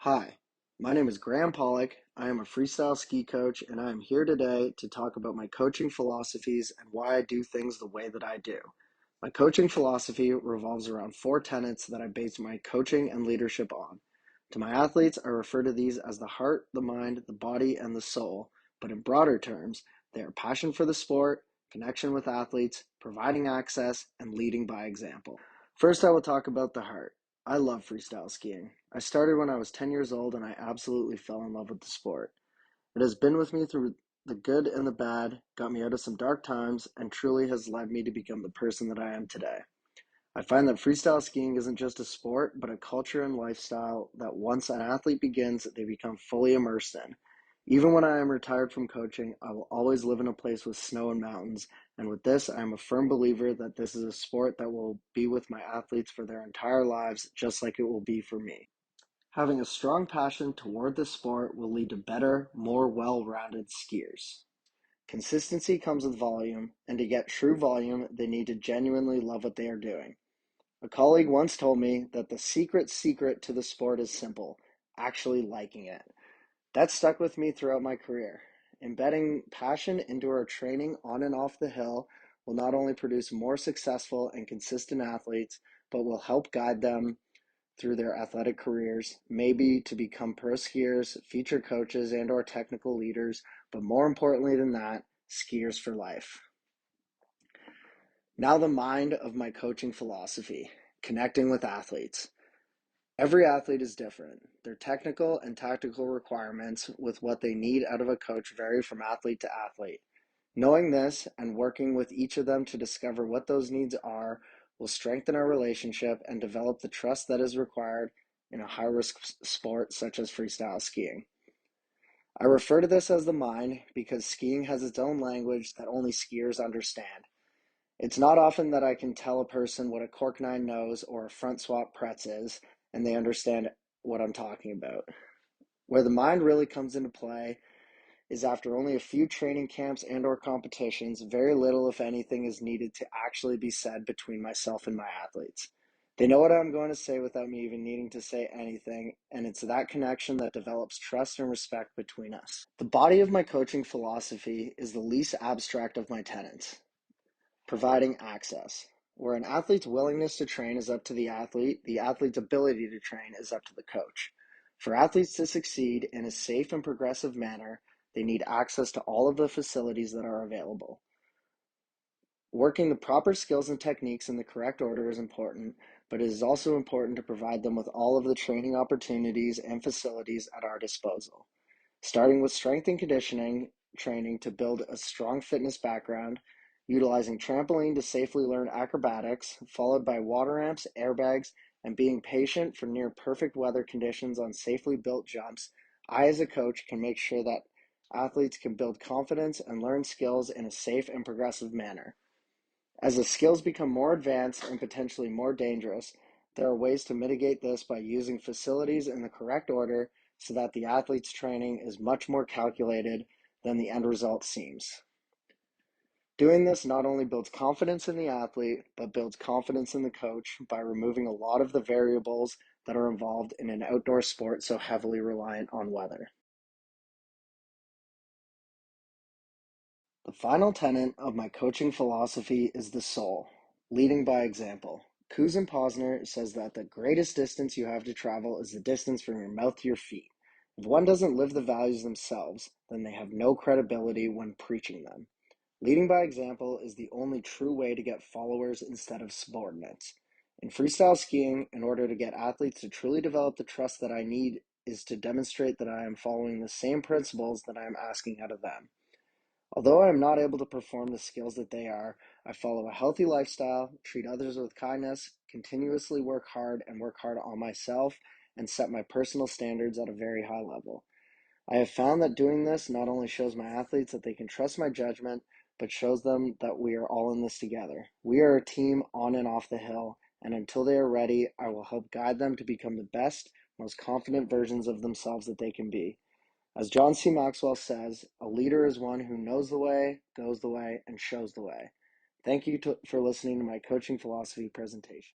Hi, my name is Graham Pollock. I am a freestyle ski coach, and I am here today to talk about my coaching philosophies and why I do things the way that I do. My coaching philosophy revolves around four tenets that I base my coaching and leadership on. To my athletes, I refer to these as the heart, the mind, the body, and the soul, but in broader terms, they are passion for the sport, connection with athletes, providing access, and leading by example. First, I will talk about the heart. I love freestyle skiing. I started when I was 10 years old and I absolutely fell in love with the sport. It has been with me through the good and the bad, got me out of some dark times, and truly has led me to become the person that I am today. I find that freestyle skiing isn't just a sport, but a culture and lifestyle that once an athlete begins, they become fully immersed in. Even when I am retired from coaching, I will always live in a place with snow and mountains. And with this, I am a firm believer that this is a sport that will be with my athletes for their entire lives, just like it will be for me. Having a strong passion toward this sport will lead to better, more well-rounded skiers. Consistency comes with volume, and to get true volume, they need to genuinely love what they are doing. A colleague once told me that the secret to the sport is simple, actually liking it. That stuck with me throughout my career. Embedding passion into our training on and off the hill will not only produce more successful and consistent athletes, but will help guide them through their athletic careers, maybe to become pro skiers, future coaches, and or technical leaders, but more importantly than that, skiers for life. Now the mind of my coaching philosophy, connecting with athletes. Every athlete is different. Their technical and tactical requirements with what they need out of a coach vary from athlete to athlete. Knowing this and working with each of them to discover what those needs are will strengthen our relationship and develop the trust that is required in a high-risk sport such as freestyle skiing. I refer to this as the mind because skiing has its own language that only skiers understand. It's not often that I can tell a person what a cork nine nose or a front swap pretz is, and they understand what I'm talking about. Where the mind really comes into play is after only a few training camps and or competitions, very little, if anything, is needed to actually be said between myself and my athletes. They know what I'm going to say without me even needing to say anything, and it's that connection that develops trust and respect between us. The body of my coaching philosophy is the least abstract of my tenets. Providing access. Where an athlete's willingness to train is up to the athlete's ability to train is up to the coach. For athletes to succeed in a safe and progressive manner, they need access to all of the facilities that are available. Working the proper skills and techniques in the correct order is important, but it is also important to provide them with all of the training opportunities and facilities at our disposal. Starting with strength and conditioning training to build a strong fitness background, utilizing trampoline to safely learn acrobatics, followed by water ramps, airbags, and being patient for near perfect weather conditions on safely built jumps, I as a coach can make sure that athletes can build confidence and learn skills in a safe and progressive manner. As the skills become more advanced and potentially more dangerous, there are ways to mitigate this by using facilities in the correct order so that the athlete's training is much more calculated than the end result seems. Doing this not only builds confidence in the athlete, but builds confidence in the coach by removing a lot of the variables that are involved in an outdoor sport so heavily reliant on weather. The final tenet of my coaching philosophy is the soul, leading by example. Kuz and Posner says that the greatest distance you have to travel is the distance from your mouth to your feet. If one doesn't live the values themselves, then they have no credibility when preaching them. Leading by example is the only true way to get followers instead of subordinates. In freestyle skiing, in order to get athletes to truly develop the trust that I need is to demonstrate that I am following the same principles that I am asking out of them. Although I am not able to perform the skills that they are, I follow a healthy lifestyle, treat others with kindness, continuously work hard on myself, and set my personal standards at a very high level. I have found that doing this not only shows my athletes that they can trust my judgment, but shows them that we are all in this together. We are a team on and off the hill, and until they are ready, I will help guide them to become the best, most confident versions of themselves that they can be. As John C. Maxwell says, a leader is one who knows the way, goes the way, and shows the way. Thank you for listening to my coaching philosophy presentation.